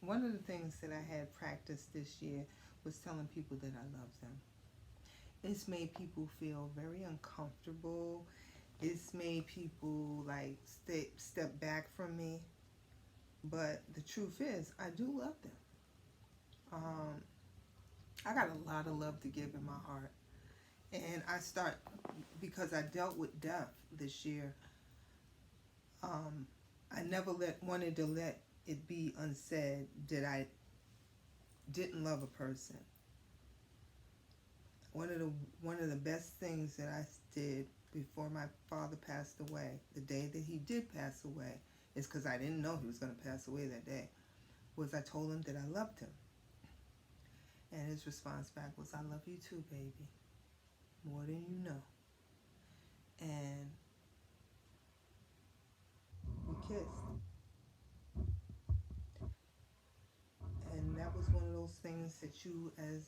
one of the things that I had practiced this year was telling people that I love them. It's made people feel very uncomfortable. It's made people like step back from me. But the truth is, I do love them. Um, I got a lot of love to give in my heart. And I start, because I dealt with death this year, um, I never wanted to let it be unsaid that I didn't love a person. One of the one of the best things that I did before my father passed away, the day that he did pass away, is because I didn't know he was going to pass away that day, was I told him that I loved him. And his response back was, I love you too, baby, more than you know. And we kissed. And that was one of those things that you, as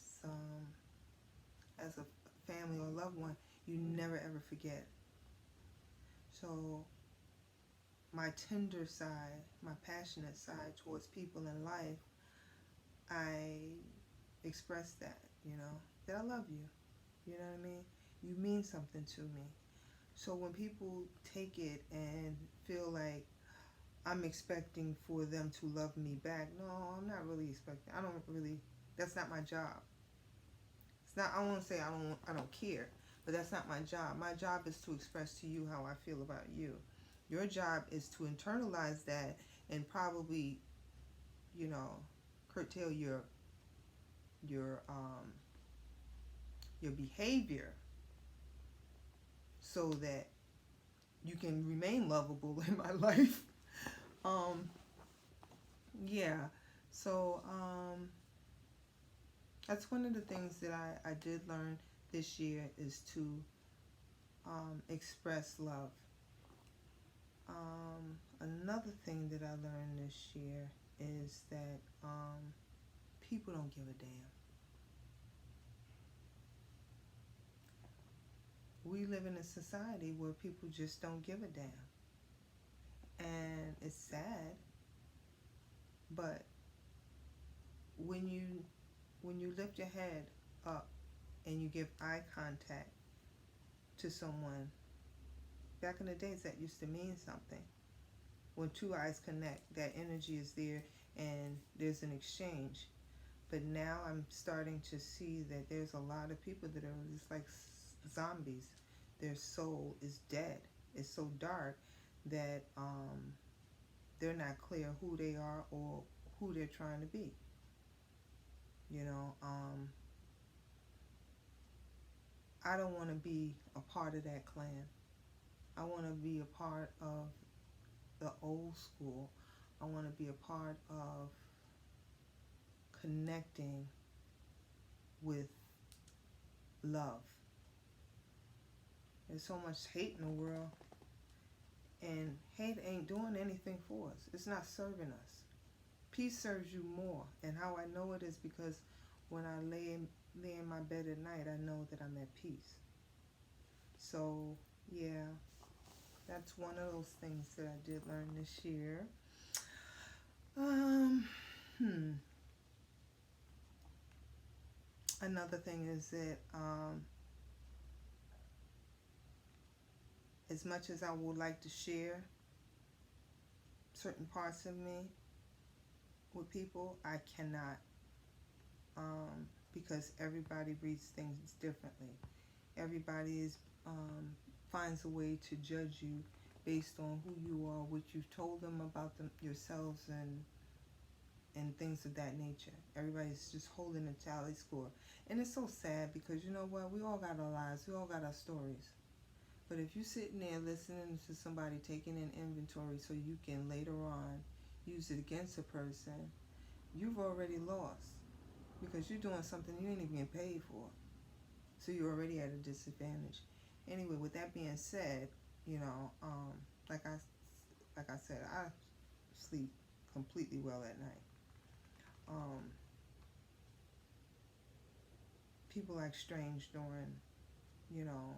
a family or loved one, you never ever forget. So my tender side, my passionate side towards people in life, I express that, that I love you. You know what I mean? You mean something to me. So when people take it and feel like I'm expecting for them to love me back, no, I'm not really expecting. I don't really. That's not my job. It's not. I won't say I don't. I don't care, but that's not my job. My job is to express to you how I feel about you. Your job is to internalize that and probably, you know, curtail your um your behavior so that you can remain lovable in my life. Um, yeah. So that's one of the things that I did learn this year is to express love. Another thing that I learned this year is that people don't give a damn. We live in a society where people just don't give a damn. And it's sad, but when you lift your head up and you give eye contact to someone, back in the days that used to mean something. When two eyes connect, that energy is there and there's an exchange. But now I'm starting to see that there's a lot of people that are just like zombies. Their soul is dead. It's so dark that they're not clear who they are or who they're trying to be. You know, I don't want to be a part of that clan. I want to be a part of the old school. I want to be a part of connecting with love. There's so much hate in the world, and hate ain't doing anything for us. It's not serving us. Peace serves you more, and how I know it is because when I lay in my bed at night, I know that I'm at peace. So, yeah, that's one of those things that I did learn this year. Um, hmm. Another thing is that as much as I would like to share certain parts of me with people, I cannot, because everybody reads things differently. Everybody finds a way to judge you based on who you are, what you've told them about yourselves, and things of that nature. Everybody's just holding a tally score. And it's so sad because you know what? We all got our lives. We all got our stories. But if you're sitting there listening to somebody taking an inventory so you can later on use it against a person, you've already lost because you're doing something you ain't even getting paid for. So you're already at a disadvantage. Anyway, with that being said, you know, like I said, I sleep completely well at night. Um, People act strange you know,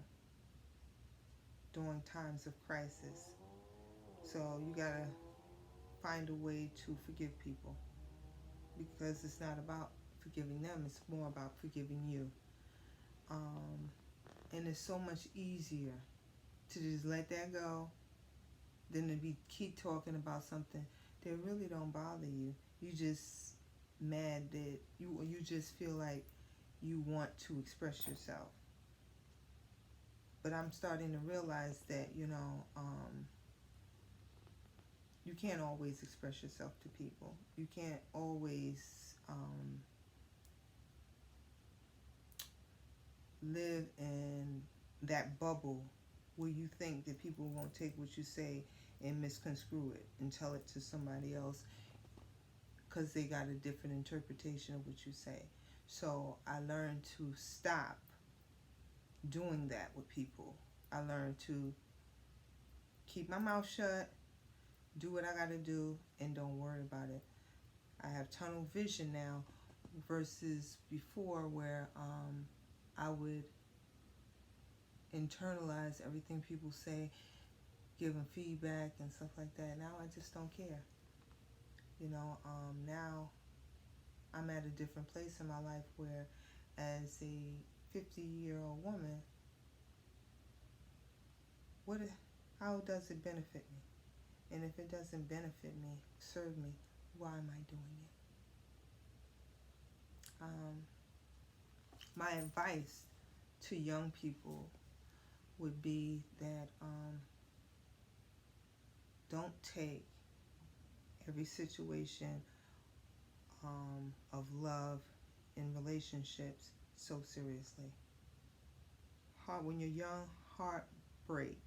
during times of crisis. So you gotta find a way to forgive people. because it's not about forgiving them, it's more about forgiving you. Um, and it's so much easier to just let that go than to be keep talking about something that really don't bother you. You just mad that you just feel like you want to express yourself. But I'm starting to realize that you can't always express yourself to people. You can't always live in that bubble where you think that people won't take what you say and misconstrue it and tell it to somebody else because they got a different interpretation of what you say. So I learned to stop doing that with people. I learned to keep my mouth shut, do what I got to do, and don't worry about it. I have tunnel vision now versus before where I would internalize everything people say, give them feedback and stuff like that. Now I just don't care. Now I'm at a different place in my life where, as a 50-year-old woman, how does it benefit me? And if it doesn't benefit me, serve me, why am I doing it? My advice to young people would be that don't take every situation of love in relationships so seriously. When you're young, heartbreak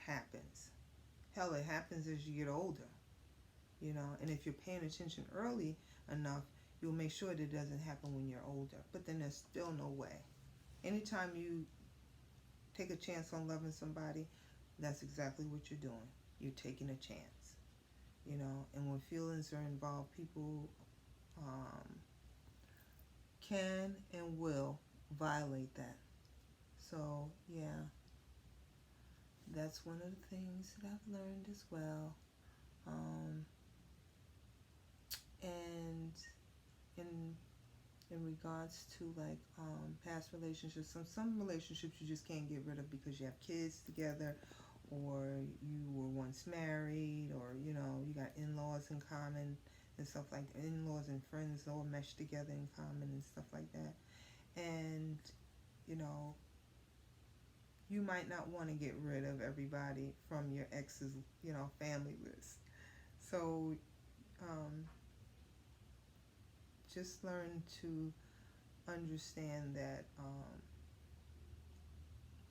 happens. Hell, it happens as you get older, and if you're paying attention early enough, you'll make sure that it doesn't happen when you're older. But then there's still no way. Anytime you take a chance on loving somebody, that's exactly what you're doing. You're taking a chance, and when feelings are involved, people can and will violate that. So, yeah, that's one of the things that I've learned as well. And in regards to like past relationships, some relationships you just can't get rid of because you have kids together, or you were once married, or you got in-laws in common and stuff like that. In-laws and friends all meshed together in common and stuff like that. And you might not want to get rid of everybody from your ex's family list. So just learn to understand that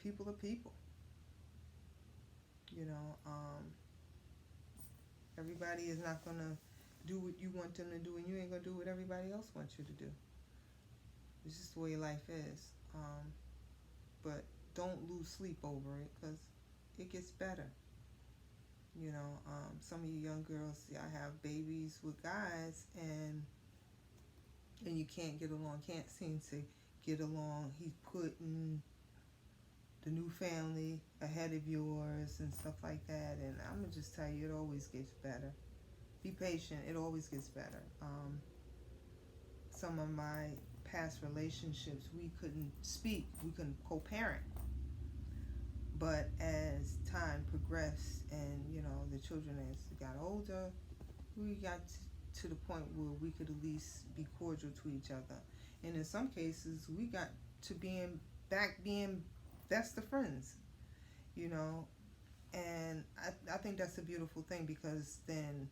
people are people. Everybody is not going to do what you want them to do, and you ain't going to do what everybody else wants you to do. It's just the way life is. But don't lose sleep over it, because it gets better. Some of you young girls, I have babies with guys, and you can't get along, can't seem to get along. He's putting the new family ahead of yours and stuff like that. And I'm going to just tell you, it always gets better. Be patient. It always gets better. Some of my past relationships, we couldn't speak. We couldn't co-parent. But as time progressed and, the children as they got older, we got to the point where we could at least be cordial to each other. And in some cases, we got to being best of friends, And I think that's a beautiful thing, because then